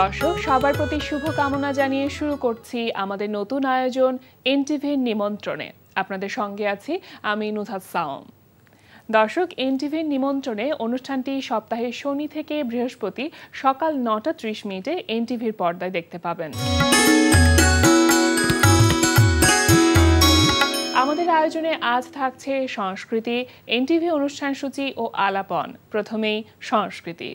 দর্শক, সবার প্রতি শুভকামনা জানিয়ে শুরু করছি আমাদের নতুন আয়োজন এনটিভির নিমন্ত্রণে। আপনাদের সঙ্গে আছি আমি নুহাত সাওম। দর্শক, এনটিভির নিমন্ত্রণে অনুষ্ঠানটি সপ্তাহের শনি থেকে বৃহস্পতি সকাল ৯টা ৩০ এনটিভির পর্দায় দেখতে পাবেন। আমাদের আয়োজনে আজ থাকছে সংস্কৃতি, এনটিভি অনুষ্ঠান সূচি ও আলাপন। প্রথমেই সংস্কৃতি।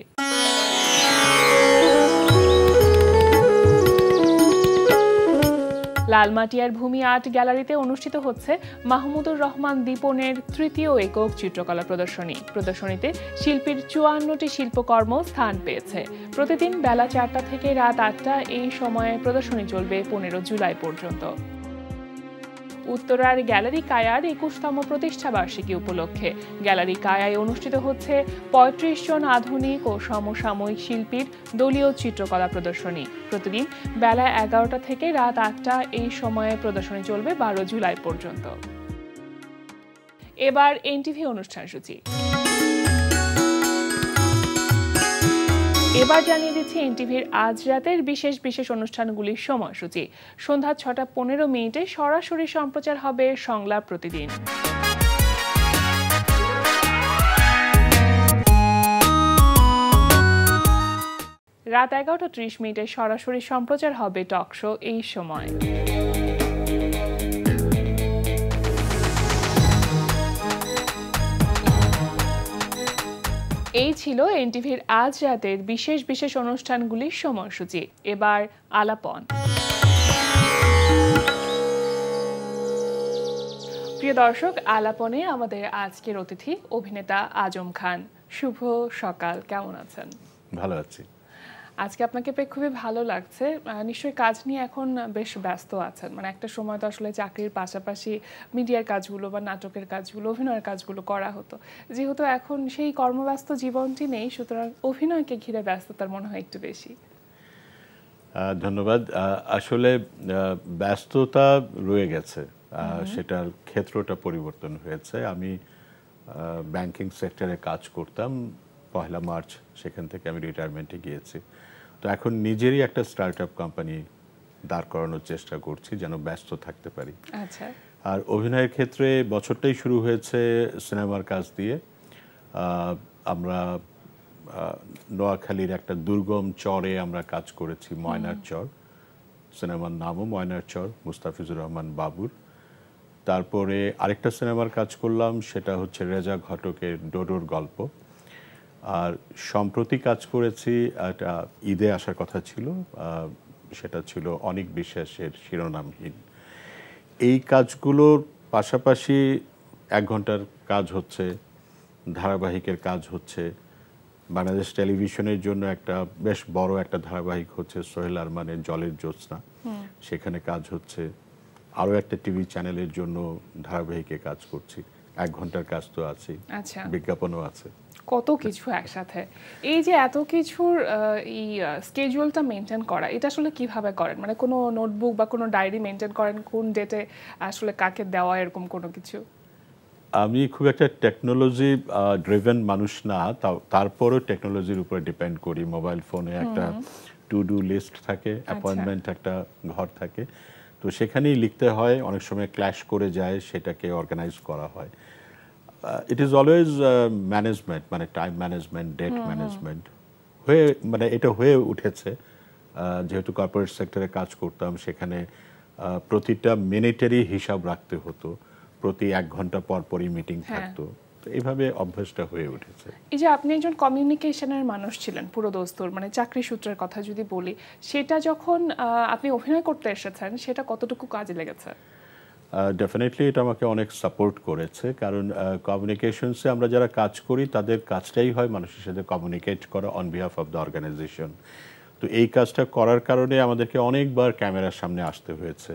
লালমাটিয়ার ভূমি আর্ট গ্যালারিতে অনুষ্ঠিত হচ্ছে মাহমুদুর রহমান দীপনের তৃতীয় একক চিত্রকলা প্রদর্শনীতে শিল্পীর ৫৪টি শিল্পকর্ম স্থান পেয়েছে। প্রতিদিন বেলা ৪টা থেকে রাত ৮টা এই সময়ে প্রদর্শনী চলবে ১৫ জুলাই পর্যন্ত। উত্তরার গ্যালারি কায়ার ২১তম প্রতিষ্ঠা বার্ষিকী উপলক্ষে গ্যালারি কায়ায় অনুষ্ঠিত হচ্ছে ৩৫ জন আধুনিক ও সমসাময়িক শিল্পীর দলীয় চিত্রকলা প্রদর্শনী। প্রতিদিন বেলা ১১টা থেকে রাত ৮টা এই সময়ে প্রদর্শনী চলবে ১২ জুলাই পর্যন্ত। এবার এনটিভি অনুষ্ঠান সূচি। এবার জানিয়ে দিচ্ছি এনটিভির আজ রাতের বিশেষ অনুষ্ঠানগুলির সময়সূচি। সন্ধ্যা ৬টা ১৫ সরাসরি সম্প্রচার হবে সংলাপ প্রতিদিন। রাত ১১টা ৩০ সরাসরি সম্প্রচার হবে টক শো এই সময়। এই ছিল এনটিভির আজ রাতের বিশেষ অনুষ্ঠানগুলির সময়সূচি। এবার আলাপন। প্রিয় দর্শক, আলাপনে আমাদের আজকের অতিথি অভিনেতা আজম খান। শুভ সকাল, কেমন আছেন? ভালো আছি। আজকে আপনাকে পেয়ে খুবই ভালো লাগছে। নিশ্চয়ই কাজ নিয়ে এখন বেশ ব্যস্ত আছেন। মানে একটা সময় তো আসলে চাকরির পাশাপাশি মিডিয়ার কাজগুলো বা নাটকের কাজগুলো, অভিনয়ের কাজগুলো করা হতো। যেহেতু এখন সেই কর্মব্যস্ত জীবনটি নেই, সুতরাং অভিনয়কে ঘিরে ব্যস্ততার মনে হয় একটু বেশি। ধন্যবাদ। আসলে ব্যস্ততা রয়ে গেছে, সেটার ক্ষেত্রটা পরিবর্তন হয়েছে। আমি ব্যাংকিং সেক্টরে কাজ করতাম, ১ মার্চ সেখান থেকে আমি রিটায়ারমেন্টে গিয়েছি। তো এখন নিজেরই একটা স্টার্টআপ কোম্পানি দাঁড় করানোর চেষ্টা করছি যেন ব্যস্ত থাকতে পারি। আচ্ছা। আর অভিনয়ের ক্ষেত্রে বছরটাই শুরু হয়েছে সিনেমার কাজ দিয়ে। আমরা নোয়াখালীর একটা দুর্গম চরে আমরা কাজ করেছি, ময়নার চর। সিনেমার নামও ময়নার চর, মুস্তাফিজুর রহমান বাবুর। তারপরে আরেকটা সিনেমার কাজ করলাম, সেটা হচ্ছে রেজা ঘটকের ডোডোর গল্প। আর সম্প্রতি কাজ করেছি, একটা ঈদে আসার কথা ছিল, সেটা ছিল অনিক বিশ্বাসের শিরোনামহীন। এই কাজগুলোর পাশাপাশি ১ ঘন্টার কাজ হচ্ছে, ধারাবাহিকের কাজ হচ্ছে। বাংলাদেশ টেলিভিশনের জন্য একটা বেশ বড় একটা ধারাবাহিক হচ্ছে সোহেল আরমানের জলের জ্যোৎস্না, সেখানে কাজ হচ্ছে। আরও একটা টিভি চ্যানেলের জন্য ধারাবাহিকে কাজ করছি। ১ ঘন্টার কাজ তো আছে, বিজ্ঞাপনও আছে, কত কিছু একসাথে। এই যে এত কিছুর এই স্কেডিউলটা মেনটেন করা, এটা আসলে কিভাবে করেন? মানে কোনো নোটবুক বা কোনো ডায়েরি মেনটেন করেন কোন ডেটে আসলে কাকে দেওয়া, এরকম কোনো কিছু? আমি খুব একটা টেকনোলজি ড্রিভেন মানুষ না, তারপরও টেকনোলজির উপরে ডিপেন্ড করি। মোবাইল ফোনে একটা টু ডু লিস্ট থাকে, অ্যাপয়েন্টমেন্ট একটা ঘর থাকে, তো সেখানেই লিখতে হয়। অনেক সময় ক্ল্যাশ করে যায়, সেটাকে অর্গানাইজ করা হয়। ইট ইজ অলওয়েজ ম্যানেজমেন্ট, মানে টাইম ম্যানেজমেন্ট, ডেট ম্যানেজমেন্ট মানে এটা হয়ে উঠেছে। যেহেতু কর্পোরেট সেক্টরে কাজ করতাম, সেখানে প্রতিটা মিনিটেরই হিসাব রাখতে হতো, প্রতি ১ ঘন্টা পরই মিটিং থাকতো। তো এইভাবে অভ্যাসটা হয়ে উঠেছে। এই যে আপনি একজন কমিউনিকেশনের মানুষ ছিলেন পুরো দস্তুর, মানে চাকরি সূত্রের কথা যদি বলি, সেটা যখন আপনি অভিনয় করতে এসেছেন, সেটা কতটুকু কাজে লেগেছে? ডেফিনেটলি এটা আমাকে অনেক সাপোর্ট করেছে, কারণ কমিউনিকেশনসে আমরা যারা কাজ করি তাদের কাজটাই হয় মানুষের সাথে কমিউনিকেট করা on behalf of the organisation. তো এই কাজটা করার কারণে আমাদেরকে অনেকবার ক্যামেরার সামনে আসতে হয়েছে,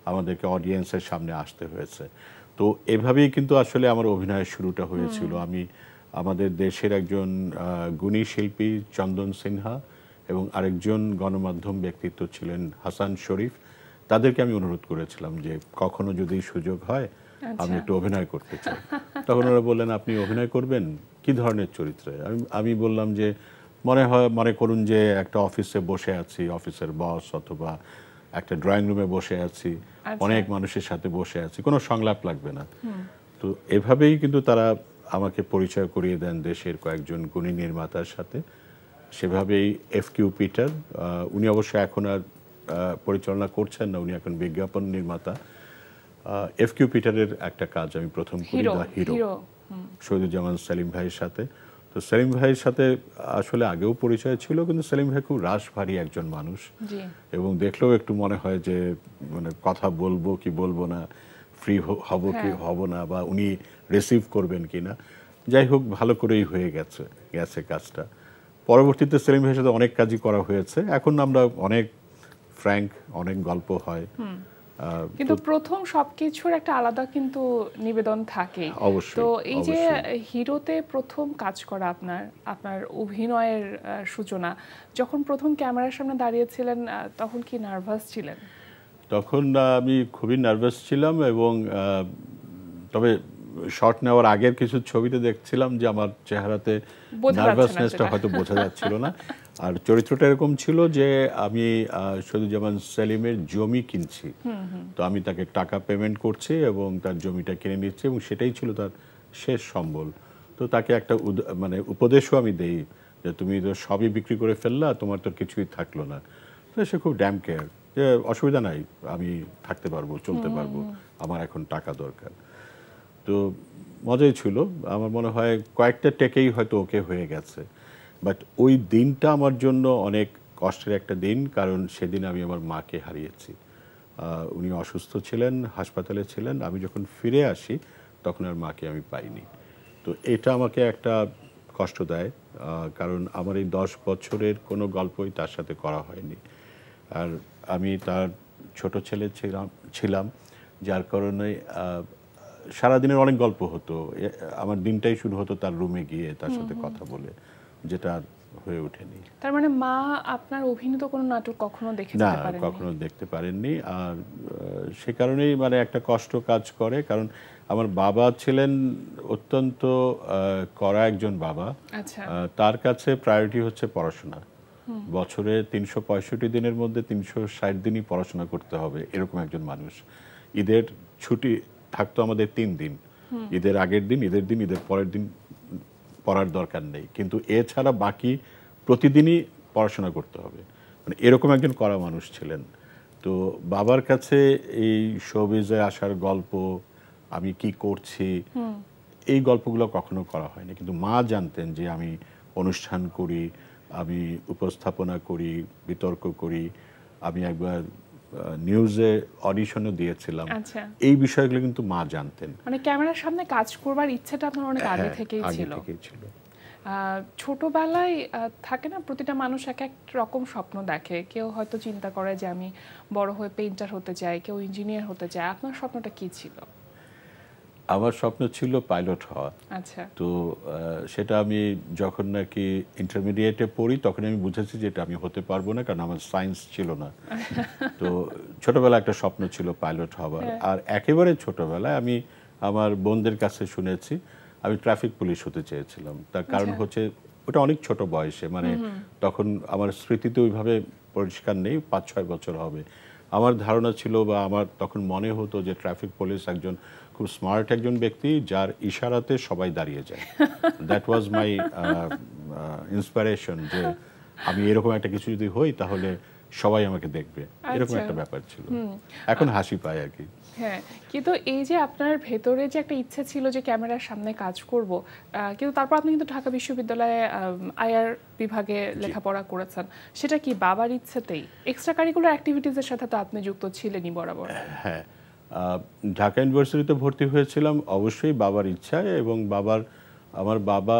আমাদেরকে অডিয়েন্সের সামনে আসতে হয়েছে। তো এভাবেই কিন্তু আসলে আমার অভিনয়ের শুরুটা হয়েছিল। আমি আমাদের দেশের একজন গুণী শিল্পী চন্দন সিনহা এবং আরেকজন গণমাধ্যম ব্যক্তিত্ব ছিলেন হাসান শরীফ, তাদেরকে আমি অনুরোধ করেছিলাম যে কখনো যদি সুযোগ হয় আমি একটু অভিনয় করতে চাই। তখন ওরা বললেন, আপনি অভিনয় করবেন, কি ধরনের চরিত্রে? আমি বললাম যে মনে করুন যে একটা অফিসে বসে আছি, অফিসের বস অথবা একটা ড্রয়িং রুমে বসে আছি, অনেক মানুষের সাথে বসে আছি, কোনো সংলাপ লাগবে না। তো এভাবেই কিন্তু তারা আমাকে পরিচয় করিয়ে দেন দেশের কয়েকজন গুণী নির্মাতার সাথে। সেভাবেই FQ পিটার, উনি অবশ্য এখন আর পরিচালনা করছেন না, উনি এখন বিজ্ঞাপন নির্মাতা। FQ পিটারের একটা কাজ আমি প্রথম করি, দ্য হিরো, শহীদুজ্জামান সেলিম ভাইয়ের সাথে। তো সেলিম ভাইয়ের সাথে আসলে আগেও পরিচয় ছিল, কিন্তু সেলিম ভাই খুব রাশভারী একজন মানুষ, এবং দেখলেও একটু মনে হয় যে মানে কথা বলবো কি বলবো না, ফ্রি হব কি হব না, বা উনি রিসিভ করবেন কি না। যাই হোক, ভালো করেই হয়ে গেছে কাজটা। পরবর্তীতে সেলিম ভাইয়ের সাথে অনেক কাজই করা হয়েছে, এখন আমরা অনেক ফ্র্যাঙ্ক, অনেক গল্প হয়। কিন্তু প্রথম সবকিছুর একটা আলাদা কিন্তু নিবেদন থাকে। অবশ্যই। তো এই যে হিরোতে প্রথম কাজ করা আপনার অভিনয়ের সূচনা, যখন প্রথম ক্যামেরার সামনে দাঁড়িয়েছিলেন তখন কি নার্ভাস ছিলেন? তখন আমি খুবই নার্ভাস ছিলাম, এবং তবে শট নেওয়ার আগের কিছু ছবিতে দেখছিলাম যে আমার চেহারাতে নার্ভাসনেসটা হয়তো বোঝা যাচ্ছিল না। আর চরিত্রটা এরকম ছিল যে আমি শহীদুজ্জামান সেলিমের জমি কিনছি, তো আমি তাকে টাকা পেমেন্ট করছি এবং তার জমিটা কিনে নিচ্ছি, এবং সেটাই ছিল তার শেষ সম্বল। তো তাকে একটা মানে উপদেশও আমি দেই যে তুমি তো সবই বিক্রি করে ফেললা, তোমার তো কিছুই থাকলো না। তো সে খুব ড্যাম কেয়ার, যে অসুবিধা নাই, আমি থাকতে পারবো, চলতে পারবো, আমার এখন টাকা দরকার। তো মজাই ছিল। আমার মনে হয় কয়েকটা টেকেই হয়তো ওকে হয়ে গেছে। বাট ওই দিনটা আমার জন্য অনেক কষ্টের একটা দিন, কারণ সেদিন আমি আমার মাকে হারিয়েছি। উনি অসুস্থ ছিলেন, হাসপাতালে ছিলেন। আমি যখন ফিরে আসি তখন আর মাকে আমি পাইনি। তো এটা আমাকে একটা কষ্ট দেয়, কারণ আমার এই 10 বছরের কোনো গল্পই তার সাথে করা হয়নি। আর আমি তার ছোট ছেলে ছিলাম, যার কারণে সারাদিনের অনেক গল্প হতো। আমার দিনটাই শুরু হতো তার রুমে গিয়ে তার সাথে কথা বলে, যেটা আর হয়ে ওঠেনি। তার মানে মা আপনার অভিনীত কোনো নাটক কখনো দেখতে পারেননি? না, কখনো দেখতে পারেননি। আর সে কারণেই মানে একটা কষ্ট কাজ করে, কারণ আমার বাবা ছিলেন অত্যন্ত কড়া একজন বাবা। আচ্ছা। তার কাছে প্রায়োরিটি হচ্ছে পড়াশোনা। বছরে 365 দিনের মধ্যে 360 দিনই পড়াশোনা করতে হবে, এরকম একজন মানুষ। ঈদের ছুটি থাকতো আমাদের 3 দিন, ঈদের আগের দিন, ঈদের দিন, ঈদের পরের দিন পড়ার দরকার নেই, কিন্তু এছাড়া বাকি প্রতিদিনই পড়াশোনা করতে হবে। মানে এরকম একজন কড়া মানুষ ছিলেন। তো বাবার কাছে এই শোবিজে আসার গল্প, আমি কি করছি, এই গল্পগুলো কখনো করা হয়নি। কিন্তু মা জানতেন যে আমি অনুষ্ঠান করি, আমি উপস্থাপনা করি, বিতর্ক করি। আমি একবার নিউজে অডিশনও দিয়েছিলাম। এই বিষয়গুলো কিন্তু মা জানতেন। মানে ক্যামেরার সামনে কাজ করবার ইচ্ছাটা আপনার অনেক আগে থেকেই ছিল। ছোটবেলায় থাকে না, প্রতিটা মানুষ এক এক রকম স্বপ্ন দেখে। কেউ হয়তো চিন্তা করে যে আমি বড় হয়ে পেইন্টার হতে চাই, কেউ ইঞ্জিনিয়ার হতে চায়। আপনার স্বপ্নটা কি ছিল? আমার স্বপ্ন ছিল পাইলট হওয়া। আচ্ছা। তো সেটা আমি যখন নাকি ইন্টারমিডিয়েটে পড়ি তখন আমি বুঝেছি যে এটা আমি হতে পারবো না, কারণ আমার সায়েন্স ছিল না। তো ছোটবেলায় একটা স্বপ্ন ছিল পাইলট হওয়ার। আর একেবারে ছোটবেলায় আমি আমার বোনদের কাছে শুনেছি আমি ট্রাফিক পুলিশ হতে চেয়েছিলাম। তার কারণ হচ্ছে ওটা অনেক ছোট বয়সে, মানে তখন আমার স্মৃতিতে ওইভাবে পরিষ্কার নেই, 5-6 বছর হবে। আমার ধারণা ছিল, বা আমার তখন মনে হতো যে ট্রাফিক পুলিশ একজন খুব স্মার্ট একজন ব্যক্তি, যার ইশারাতে সবাই দাঁড়িয়ে যায়। দ্যাট ওয়াজ মাই ইন্সপিরেশন, যে আমি এরকম একটা কিছু যদি হই তাহলে সবাই আমাকে দেখবে, এরকম একটা ব্যাপার ছিল। এখন হাসি পায় আর কি। হ্যাঁ, কিন্তু এই যে আপনার ভেতরে যে একটা ইচ্ছা ছিল যে ক্যামেরার সামনে কাজ করব, কিন্তু তারপর আপনি কিন্তু ঢাকা বিশ্ববিদ্যালয়ে আইআর বিভাগে লেখাপড়া করেছেন, সেটা কি বাবার ইচ্ছেতেই? এক্সট্রা কারিকুলার অ্যাক্টিভিটিজের সাথে তো আপনি যুক্ত ছিলেনই বরাবর। হ্যাঁ, ঢাকা ইউনিভার্সিটিতে ভর্তি হয়েছিলাম অবশ্যই বাবার ইচ্ছায়, এবং আমার বাবা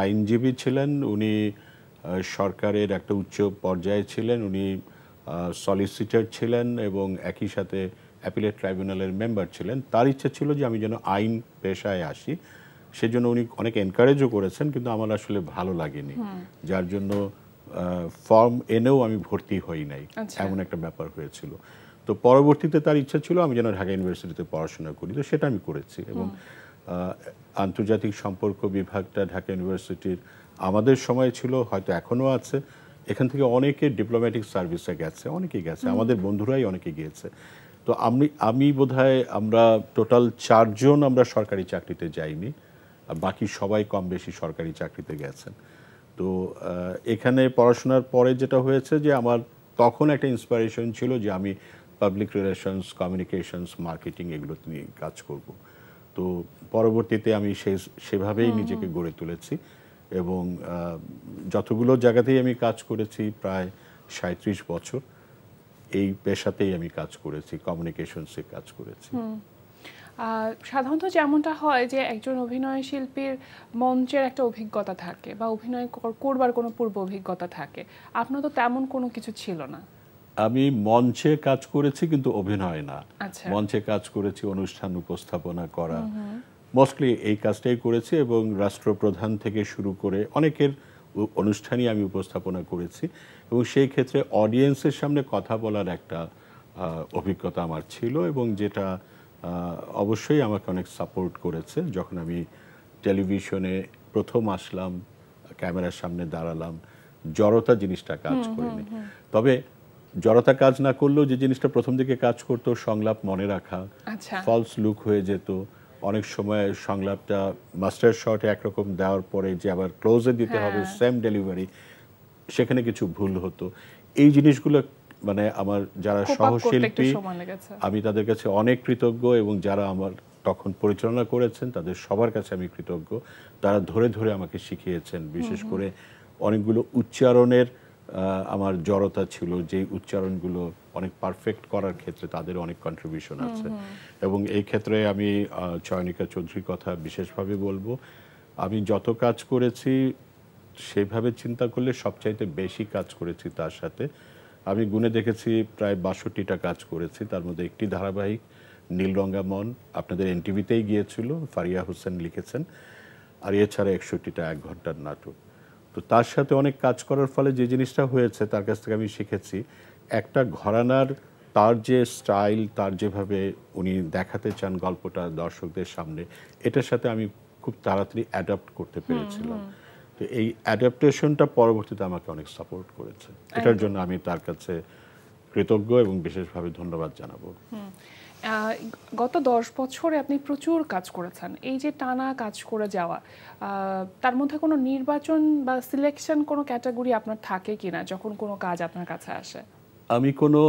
আইনজীবী ছিলেন, উনি সরকারের একটা উচ্চ পর্যায়ে ছিলেন, উনি সলিসিটর ছিলেন এবং একই সাথে অ্যাপিলেট ট্রাইব্যুনালের মেম্বার ছিলেন। তার ইচ্ছা ছিল যে আমি যেন আইন পেশায় আসি, সেজন্য উনি অনেক এনকারেজও করেছেন, কিন্তু আমার আসলে ভালো লাগেনি, যার জন্য ফর্ম এনেও আমি ভর্তি হই নাই, এমন একটা ব্যাপার হয়েছিল। তো পরবর্তীতে তার ইচ্ছা ছিল আমি যেন ঢাকা ইউনিভার্সিটিতে পড়াশোনা করি, তো সেটা আমি করেছি। এবং আন্তর্জাতিক সম্পর্ক বিভাগটা ঢাকা ইউনিভার্সিটির আমাদের সময় ছিল, হয়তো এখনো আছে, এখান থেকে অনেকে ডিপ্লোম্যাটিক সার্ভিসে গেছে, অনেকেই গেছে, আমাদের বন্ধুরাই অনেকে গিয়েছে। তো আমি বোধহয় আমরা টোটাল 4 জন আমরা সরকারি চাকরিতে যাইনি, আর বাকি সবাই কম বেশি সরকারি চাকরিতে গেছেন। তো এখানে পড়াশোনার পরে যেটা হয়েছে যে আমার তখন একটা ইন্সপিরেশন ছিল যে আমি পাবলিক রিলেশনস, কমিউনিকেশনস, মার্কেটিং এগুলো নিয়ে কাজ করব। তো পরবর্তীতে আমি সেভাবেই নিজেকে গড়ে তুলেছি এবং যতগুলো জায়গাতেই আমি কাজ করেছি, প্রায় 37 বছর এই পেশাতেই আমি কাজ করেছি, কমিউনিকেশনসে কাজ করেছি। সাধারণত যেমনটা হয় যে একজন অভিনয় শিল্পীর মঞ্চের একটা অভিজ্ঞতা থাকে বা অভিনয় করবার কোনো পূর্ব অভিজ্ঞতা থাকে, আপনার তো তেমন কোনো কিছু ছিল না। আমি মঞ্চে কাজ করেছি কিন্তু অভিনয় না। আচ্ছা। মঞ্চে কাজ করেছি অনুষ্ঠান উপস্থাপনা করা, মোস্টলি এই কাজটাই করেছি এবং রাষ্ট্রপ্রধান থেকে শুরু করে অনেকের অনুষ্ঠানই আমি উপস্থাপনা করেছি এবং সেই ক্ষেত্রে অডিয়েন্সের সামনে কথা বলার একটা অভিজ্ঞতা আমার ছিল এবং যেটা অবশ্যই আমাকে অনেক সাপোর্ট করেছে। যখন আমি টেলিভিশনে প্রথম আসলাম, ক্যামেরার সামনে দাঁড়ালাম, জড়তা জিনিসটা কাজ করেনি। তবে জড়তা কাজ না করলেও যে জিনিসটা প্রথম দিকে কাজ করতো, সংলাপ মনে রাখা, ফলস লুক হয়ে যেত। অনেক সময় সংলাপটা মাস্টার শটে একরকম দেওয়ার পরে যে আবার ক্লোজে দিতে হবে, সেম ডেলিভারি, সেখানে কিছু ভুল হতো। এই জিনিসগুলো মানে আমার যারা সহশিল্পী, আমি তাদের কাছে অনেক কৃতজ্ঞ এবং যারা আমার তখন পরিচালনা করেছেন তাদের সবার কাছে আমি কৃতজ্ঞ। তারা ধরে ধরে আমাকে শিখিয়েছেন। বিশেষ করে অনেকগুলো উচ্চারণের আমার জড়তা ছিল, যে উচ্চারণগুলো অনেক পারফেক্ট করার ক্ষেত্রে তাদের অনেক কন্ট্রিবিউশন আছে এবং এই ক্ষেত্রে আমি চয়নিকা চৌধুরীর কথা বিশেষভাবে বলবো। আমি যত কাজ করেছি সেভাবে চিন্তা করলে সবচাইতে বেশি কাজ করেছি তার সাথে। আমি গুনে দেখেছি প্রায় ৬২টা কাজ করেছি, তার মধ্যে একটি ধারাবাহিক নীলরঙা মন আপনাদের এনটিভিতেই গিয়েছিল, ফারিয়া হোসেন লিখেছেন, আর এছাড়া ৬১টা ১ ঘন্টার নাটক। তো তার সাথে অনেক কাজ করার ফলে যে জিনিসটা হয়েছে তার কাছ থেকে আমি শিখেছি একটা ঘরানার তার যে স্টাইল, তার যেভাবে উনি দেখাতে চান গল্পটা দর্শকদের সামনে, এটার সাথে আমি খুব তাড়াতাড়ি অ্যাডাপ্ট করতে পেরেছিলাম। তো এই অ্যাডাপ্টেশনটা পরবর্তীতে আমাকে অনেক সাপোর্ট করেছে। এটার জন্য আমি তার কাছে কৃতজ্ঞ এবং বিশেষভাবে ধন্যবাদ জানাবো। গত 10 বছরে আপনি প্রচুর কাজ করেছেন। এই যে টানা কাজ করে যাওয়া, তার মধ্যে কোনো নির্বাচন বা সিলেকশন কোনো ক্যাটাগরি আপনার থাকে কিনা যখন কোনো কাজ আপনার কাছে আসে? আমি কোনো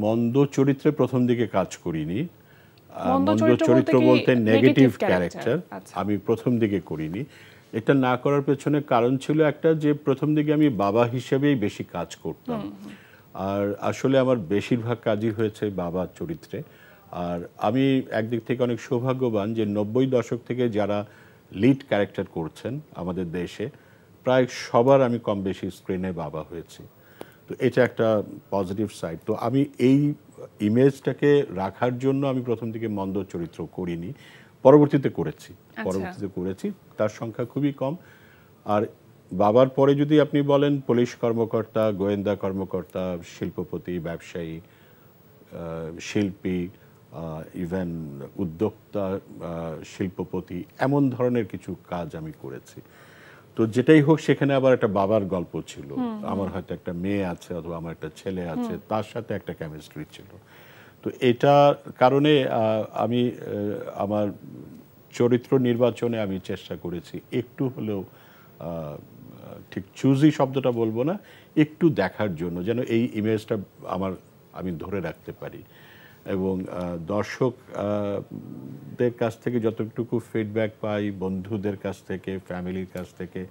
মন্দ চরিত্রে প্রথম দিকে কাজ করিনি। মন্দ চরিত্র বলতে নেগেটিভ ক্যারেক্টার আমি প্রথম দিকে করিনি। এটা না করার পেছনে কারণ ছিল একটা, যে প্রথম দিকে আমি বাবা হিসেবেই বেশি কাজ করতাম, আর আসলে আমার বেশিরভাগ কাজই হয়েছে বাবা চরিত্রে। আর আমি একদিক থেকে অনেক সৌভাগ্যবান যে ৯০ দশক থেকে যারা লিড ক্যারেক্টার করছেন আমাদের দেশে প্রায় সবার আমি কম বেশি স্ক্রিনে বাবা হয়েছি। তো এটা একটা পজিটিভ সাইড। তো আমি এই ইমেজটাকে রাখার জন্য আমি প্রথম দিকে মন্দ চরিত্র করিনি, পরবর্তীতে করেছি, তার সংখ্যা খুবই কম। আর বাবার পরে যদি আপনি বলেন পুলিশ কর্মকর্তা, গোয়েন্দা কর্মকর্তা, শিল্পপতি, ব্যবসায়ী, শিল্পী, ইভেন উদ্যোক্তা, শিল্পপতি, এমন ধরনের কিছু কাজ আমি করেছি। তো যেটাই হোক সেখানে আবার একটা বাবার গল্প ছিল, আমার হয়তো একটা মেয়ে আছে অথবা আমার একটা ছেলে আছে, তার সাথে একটা কেমিস্ট্রি ছিল। তো এটা কারণে আমি আমার চরিত্র নির্বাচনে আমি চেষ্টা করেছি একটু হলেও, ঠিক চুজি শব্দটা বলবো না, একটু দেখার জন্য যেন এই ইমেজটা আমি ধরে রাখতে পারি এবং দর্শকদের কাছ থেকে যতটুকু ফিডব্যাক পাই, বন্ধুদের কাছ থেকে, ফ্যামিলির কাছ থেকে,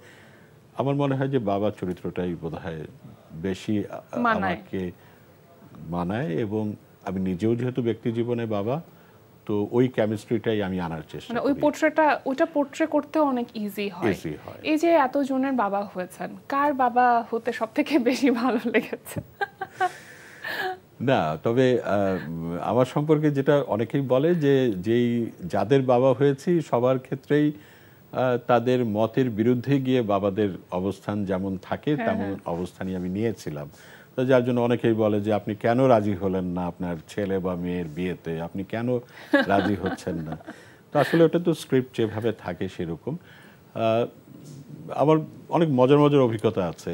আমার মনে হয় যে বাবা চরিত্রটাই বোধহয় বেশি আমাকে মানায় এবং আমি নিজেও যেহেতু ব্যক্তি জীবনে বাবা, তো ওই কেমিস্ট্রিটাই আমি আনার চেষ্টা করি। ওইটা পোর্ট্রে করতে অনেক ইজি হয়। এই যে এতজনের বাবা হয়েছেন, কার বাবা হতে সবথেকে বেশি ভালো লেগেছে? না, তবে আমার সম্পর্কে যেটা অনেকেই বলে যে যাদের বাবা হয়েছি সবার ক্ষেত্রেই তাদের মতের বিরুদ্ধে গিয়ে বাবাদের অবস্থান যেমন থাকে তেমন অবস্থানই আমি নিয়েছিলাম। তো যার জন্য অনেকেই বলে যে আপনি কেন রাজি হলেন না আপনার ছেলে বা মেয়ের বিয়েতে, আপনি কেন রাজি হচ্ছেন না? তো আসলে ওটা তো স্ক্রিপ্ট যেভাবে থাকে সেরকম। আমার অনেক মজার মজার অভিজ্ঞতা আছে।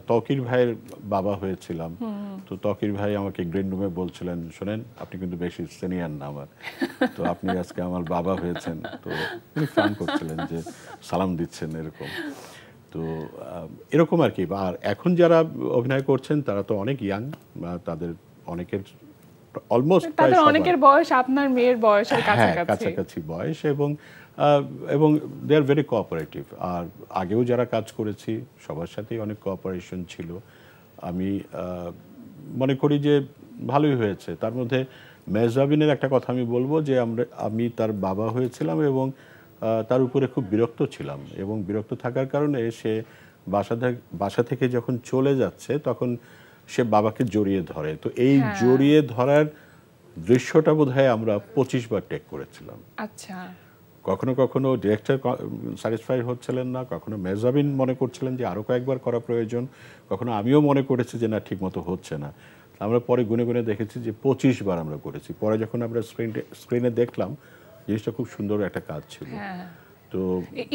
তকির ভাইয়ের বাবা হয়েছিলাম, তো তকির ভাই আমাকে গ্রিন রুমে বলছিলেন, শোনেন আপনি কিন্তু বেশি সিনিয়র না আমার, তো আপনি আজকে আমার বাবা হয়েছেন। তো তিনি ফান করছিলেন যে সালাম দিচ্ছেন এরকম। তো এরকম আর কি। আর এখন যারা অভিনয় করছেন তারা তো অনেক ইয়াং, তাদের অনেকের অলমোস্ট তাদের অনেকের বয়স আপনার মেয়ের বয়সের কাছাকাছি বয়স, এবং দে আর ভেরি কোঅপারেটিভ। আর আগেও যারা কাজ করেছি সবার সাথেই অনেক কোঅপারেশন ছিল। আমি মনে করি যে ভালোই হয়েছে। তার মধ্যে মেহজাবিনের একটা কথা আমি বলবো যে আমি তার বাবা হয়েছিলাম এবং তার উপরে খুব বিরক্ত ছিলাম, এবং বিরক্ত থাকার কারণে সে বাসা থেকে যখন চলে যাচ্ছে তখন সে বাবাকে জড়িয়ে ধরে। তো এই জড়িয়ে ধরার দৃশ্যটা বোধহয় আমরা 25 বার টেক করেছিলাম। আচ্ছা। কখনো কখনো ডিরেক্টর স্যাটিসফাই হচ্ছিলেন না, কখনো মেহজাবিন মনে করছিলেন যে আরও কয়েকবার করা প্রয়োজন, কখনো আমিও মনে করেছি যে না ঠিকমতো হচ্ছে না। আমরা পরে গুনে গুনে দেখেছি যে 25 বার আমরা করেছি। পরে যখন আমরা স্ক্রিনে দেখলাম জিনিসটা খুব সুন্দর একটা কাজ ছিল। তো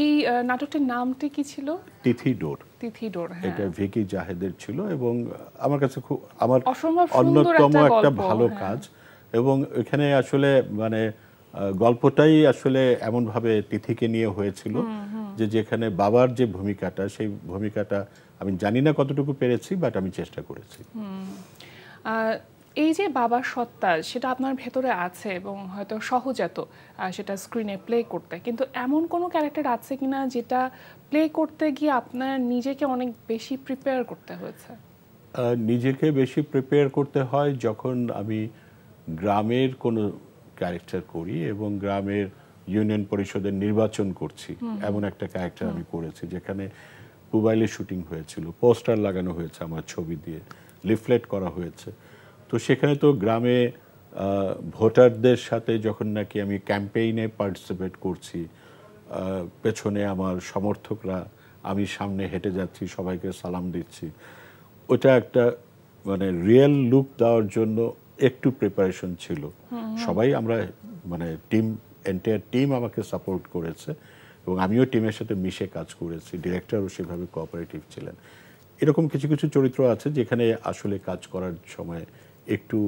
এই নাটকটির নামটি কি ছিল? তিথি ডোর। এটা ভিকি জাহেদের ছিল এবং আমার কাছে খুব অন্যতম একটা ভালো কাজ। এবং এখানে আসলে মানে গল্পটাই আসলে এমনভাবে তিথিকে নিয়ে হয়েছিল যে যেখানে বাবার যে ভূমিকাটা, সেই ভূমিকাটা আমি জানি না কতটুকু পেরেছি, বাট আমি চেষ্টা করেছি। এই যে বাবার সত্তা, সেটা আপনার ভেতরে আছে এবং হয়তো সহজাত সেটা স্ক্রিনে প্লে করতে, কিন্তু এমন কোনো ক্যারেক্টার আছে কিনা যেটা প্লে করতে গিয়ে আপনার নিজেকে অনেক বেশি প্রিপেয়ার করতে হয়েছে? নিজেকে বেশি প্রিপেয়ার করতে হয় যখন আমি গ্রামের কোনো ক্যারেক্টার করি এবং গ্রামের ইউনিয়ন পরিষদের নির্বাচন করছি, এমন একটা ক্যারেক্টার আমি করেছি যেখানে মোবাইলে শুটিং হয়েছিল, পোস্টার লাগানো হয়েছে আমার ছবি দিয়ে, লিফলেট করা হয়েছে। তো সেখানে তো গ্রামে ভোটারদের সাথে যখন নাকি আমি ক্যাম্পেইনে পার্টিসিপেট করছি, পেছনে আমার সমর্থকরা, আমি সামনে হেঁটে যাচ্ছি, সবাইকে সালাম দিচ্ছি, ওটা একটা মানে রিয়েল লুক দেওয়ার জন্য একটু প্রিপারেশন ছিল। সবাই আমরা মানে এন্টায়ার টিম আমাকে সাপোর্ট করেছে এবং আমিও টিমের সাথে মিশে কাজ করেছি। ডিরেক্টরও সেভাবে কোঅপারেটিভ ছিলেন। এরকম কিছু কিছু চরিত্র আছে যেখানে আসলে কাজ করার সময় একটু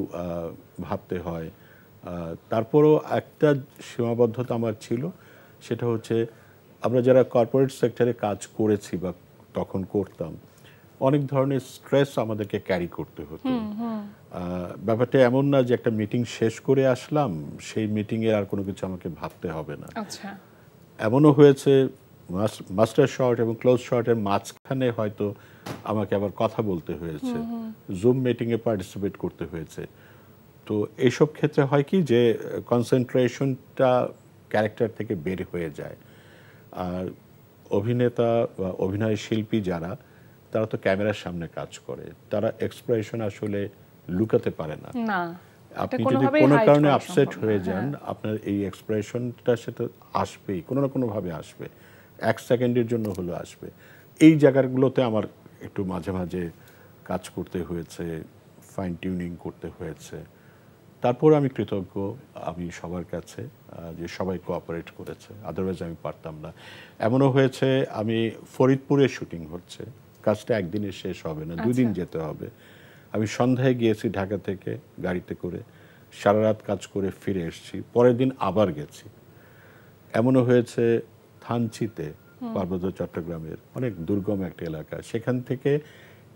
ভাবতে হয়। তারপরও একটা সীমাবদ্ধতা আমার ছিল, সেটা হচ্ছে আমরা যারা কর্পোরেট সেক্টরে কাজ করেছি বা তখন করতাম, অনেক ধরনের স্ট্রেস আমাদেরকে ক্যারি করতে হতো। ব্যাপারটা এমন না যে একটা মিটিং শেষ করে আসলাম, সেই মিটিংয়ে আর কোনো কিছু আমাকে ভাবতে হবে না। এমনও হয়েছে মাস্টার শট এবং ক্লোজ শটের মাঝখানে হয়তো আমাকে আবার কথা বলতে হয়েছে, জুম মিটিংয়ে পার্টিসিপেট করতে হয়েছে। তো এইসব ক্ষেত্রে হয় কি যে কনসেন্ট্রেশনটা ক্যারেক্টার থেকে বের হয়ে যায়। আর অভিনেতা বা অভিনয় শিল্পী যারা, তারা তো ক্যামেরার সামনে কাজ করে, তারা এক্সপ্রেশন আসলে লুকাতে পারে না। আপনি যদি কোনো কারণে আপসেট হয়ে যান, আপনার এই এক্সপ্রেশনটা সেটা আসবেই, কোনো না কোনোভাবে আসবে, 1 সেকেন্ডের জন্য হলেও আসবে। এই জায়গাগুলোতে আমার একটু মাঝে মাঝে কাজ করতে হয়েছে, ফাইন টিউনিং করতে হয়েছে। তারপর আমি কৃতজ্ঞ আমি সবার কাছে যে সবাই কোঅপারেট করেছে, আদারওয়াইজ আমি পারতাম না। এমনও হয়েছে আমি ফরিদপুরে শুটিং হচ্ছে, কাজটা একদিনে শেষ হবে না, 2 দিন যেতে হবে। আমি সন্ধ্যায় গিয়েছি ঢাকা থেকে গাড়িতে করে, সারা রাত কাজ করে ফিরে এসেছি, পরের দিন আবার গেছি। এমনও হয়েছে থানচিতে, পার্বত্য চট্টগ্রামের অনেক দুর্গম একটা এলাকা, সেখান থেকে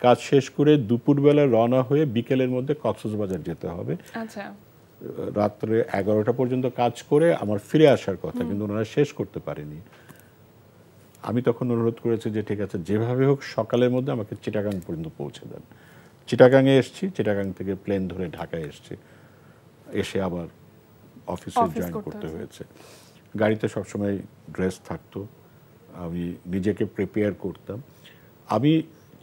কাজ শেষ করে দুপুরবেলা রওনা হয়ে বিকেলের মধ্যে কক্সবাজার যেতে হবে। রাত্রে 11টা পর্যন্ত কাজ করে আমার ফিরে আসার কথা, কিন্তু ওনারা শেষ করতে পারেনি। আমি তখন অনুরোধ করেছি যে ঠিক আছে, যেভাবে হোক সকালের মধ্যে আমাকে চিটাগাং পর্যন্ত পৌঁছে দেন। চিটাগাংয়ে এসেছি, চিটাগাং থেকে প্লেন ধরে ঢাকায় এসেছি, এসে আবার অফিসে জয়েন করতে হয়েছে। গাড়িতে সবসময় ড্রেস থাকতো, আমি নিজেকে প্রিপেয়ার করতাম। আমি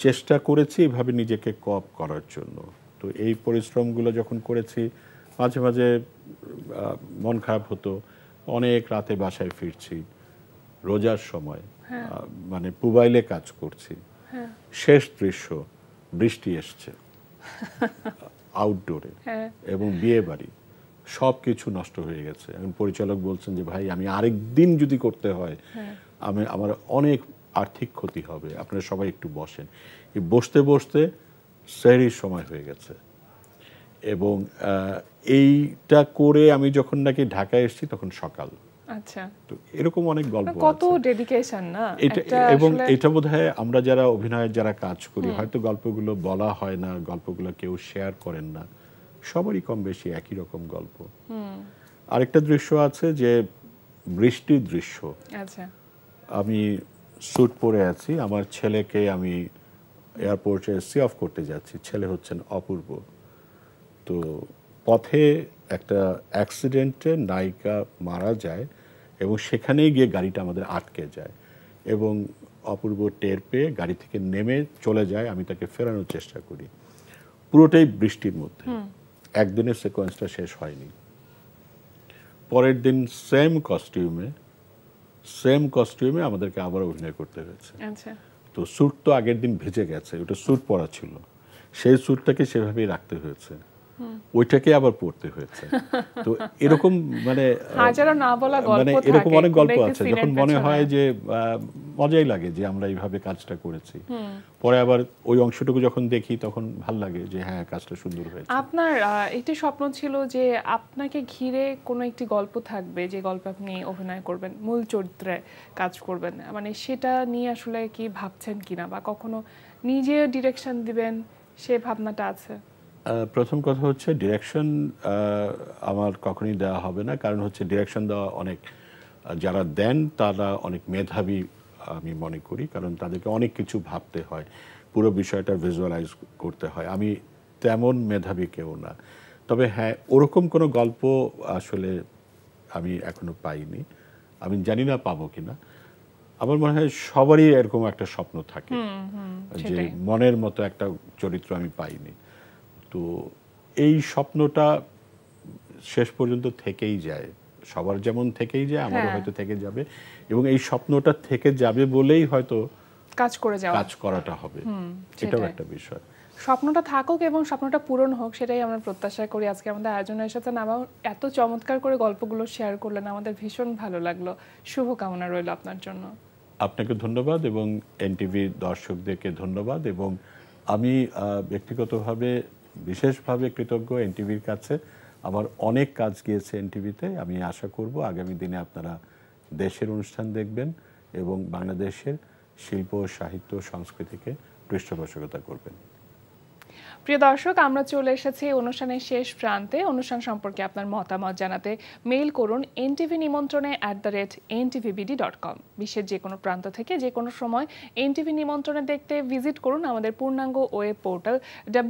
চেষ্টা করেছি এভাবে নিজেকে কোঅপ করার জন্য। তো এই পরিশ্রমগুলো যখন করেছি, মাঝে মাঝে মন খারাপ হতো, অনেক রাতে বাসায় ফিরছি, রোজার সময়, মানে মোবাইলে কাজ করছি, শেষ দৃশ্য বৃষ্টি এসছে আউটডোরে এবং বিয়ে বাড়ি, সব কিছু নষ্ট হয়ে গেছে। এখন পরিচালক বলছেন যে ভাই আমি আরেক দিন যদি করতে হয়, আমার অনেক আর্থিক ক্ষতি হবে, আপনারা সবাই একটু বসেন। এই বসতে বসতে সেহরির সময় হয়ে গেছে, এবং এইটা করে আমি যখন নাকি ঢাকায় এসেছি তখন সকাল। আচ্ছা, তো এরকম অনেক গল্প কত আছে। ডেডিকেশন না এটা, এবং এটা বোধহয় আমরা যারা অভিনয়ের যারা কাজ করি হয়তো গল্পগুলো বলা হয় না, গল্পগুলো কেউ শেয়ার করেন না, সবারই কম বেশি একই রকম গল্প। আরেকটা দৃশ্য আছে যে বৃষ্টির দৃশ্য। আচ্ছা, আমি স্যুট পরে আছি, আমার ছেলেকে আমি এয়ারপোর্টে সি অফ করতে যাচ্ছি, ছেলে হচ্ছেন অপূর্ব। তো পথে একটা অ্যাক্সিডেন্টে নায়িকা মারা যায় এবং সেখানেই গিয়ে গাড়িটা আমাদের আটকে যায়, এবং অপূর্ব টের পেয়ে গাড়ি থেকে নেমে চলে যায়, আমি তাকে ফেরানোর চেষ্টা করি, পুরোটাই বৃষ্টির মধ্যে। একদিনের সিকোয়েন্সটা শেষ হয়নি, পরের দিন সেম কস্টিউমে আমাদেরকে আবার অভিনয় করতে হয়েছে। আচ্ছা, তো স্যুট তো আগের দিন ভিজে গেছে, ওটা স্যুট পরা ছিল, সেই স্যুটটাকে সেভাবেই রাখতে হয়েছে, ওইটাকে আবার পড়তে হয়েছে। তো এরকম মানে হাজারো না বলা গল্প মানে থাকে, এরকম অনেক গল্প কোনো একটি আছে, সিনের যখন মনে পেছনে। হয় যে মজাই লাগে যে আমরা এইভাবে কাজটা করেছি, পরে আবার ওই অংশটুকু যখন দেখি তখন ভাল লাগে যে হ্যাঁ কাজটা সুন্দর হয়েছে। আপনার একটি স্বপ্ন ছিল যে আপনাকে ঘিরে কোনো একটি গল্প থাকবে, যে গল্পে আপনি অভিনয় করবেন, মূল চরিত্রে কাজ করবেন, মানে সেটা নিয়ে আসলে কি ভাবছেন কিনা, বা কখনো নিজে ডিরেকশন দিবেন সে ভাবনাটা আছে? প্রথম কথা হচ্ছে ডিরেকশন আমার কখনোই দেওয়া হবে না, কারণ হচ্ছে ডিরেকশন দেওয়া অনেক যারা দেন তারা অনেক মেধাবী আমি মনে করি, কারণ তাদেরকে অনেক কিছু ভাবতে হয়, পুরো বিষয়টা ভিজুয়ালাইজ করতে হয়। আমি তেমন মেধাবী কেউ না, তবে হ্যাঁ ওরকম কোনো গল্প আসলে আমি এখনো পাইনি, আমি জানি না পাবো কিনা। আমার মনে হয় সবারই এরকম একটা স্বপ্ন থাকে যে মনের মতো একটা চরিত্র আমি পাইনি। তো এই স্বপ্নটা শেষ পর্যন্ত থেকেই যায়, সবার যেমন থেকেই যায় আমারও হয়তো থেকে যাবে, এবং এই স্বপ্নটা থেকে যাবে বলেই হয়তো কাজ করাটা হবে, এটাও একটা বিষয়। স্বপ্নটা থাকুক এবং স্বপ্নটা পূরণ হোক, সেটাই আমরা প্রত্যাশা করি। আজকে আমাদের আয়োজনের সাথে নামা এত চমৎকার করে গল্পগুলো শেয়ার করলেন, আমাদের ভীষণ ভালো লাগলো। শুভকামনা রইল আপনার জন্য। আপনাকে ধন্যবাদ এবং এনটিভির দর্শকদেরকে ধন্যবাদ, এবং আমি ব্যক্তিগতভাবে বিশেষভাবে কৃতজ্ঞ এনটিভির কাছে। আমার অনেক কাজ গিয়েছে এনটিভিতে, আমি আশা করব আগামী দিনে আপনারা দেশের অনুষ্ঠান দেখবেন এবং বাংলাদেশের শিল্প, সাহিত্য, সংস্কৃতিকে পৃষ্ঠপোষকতা করবেন। প্রিয় দর্শক, আমরা চলে এসেছি অনুষ্ঠানের শেষ প্রান্তে। অনুষ্ঠান সম্পর্কে আপনার মতামত জানাতে মেইল করুন ntvnimontrone@ntvbd.com। বিশ্বের যে কোনো প্রান্ত থেকে যে কোনো সময় এনটিভি নিমন্ত্রণে দেখতে ভিজিট করুন আমাদের পূর্ণাঙ্গ ওয়েব পোর্টাল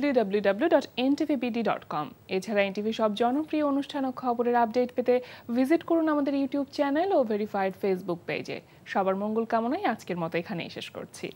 www.ntvbd.com। এছাড়া এনটিভি সব জনপ্রিয় অনুষ্ঠান ও খবরের আপডেট পেতে ভিজিট করুন আমাদের ইউটিউব চ্যানেল ও ভেরিফাইড ফেসবুক পেজে। সবার মঙ্গল কামনায় আজকের মতো এখানেই শেষ করছি।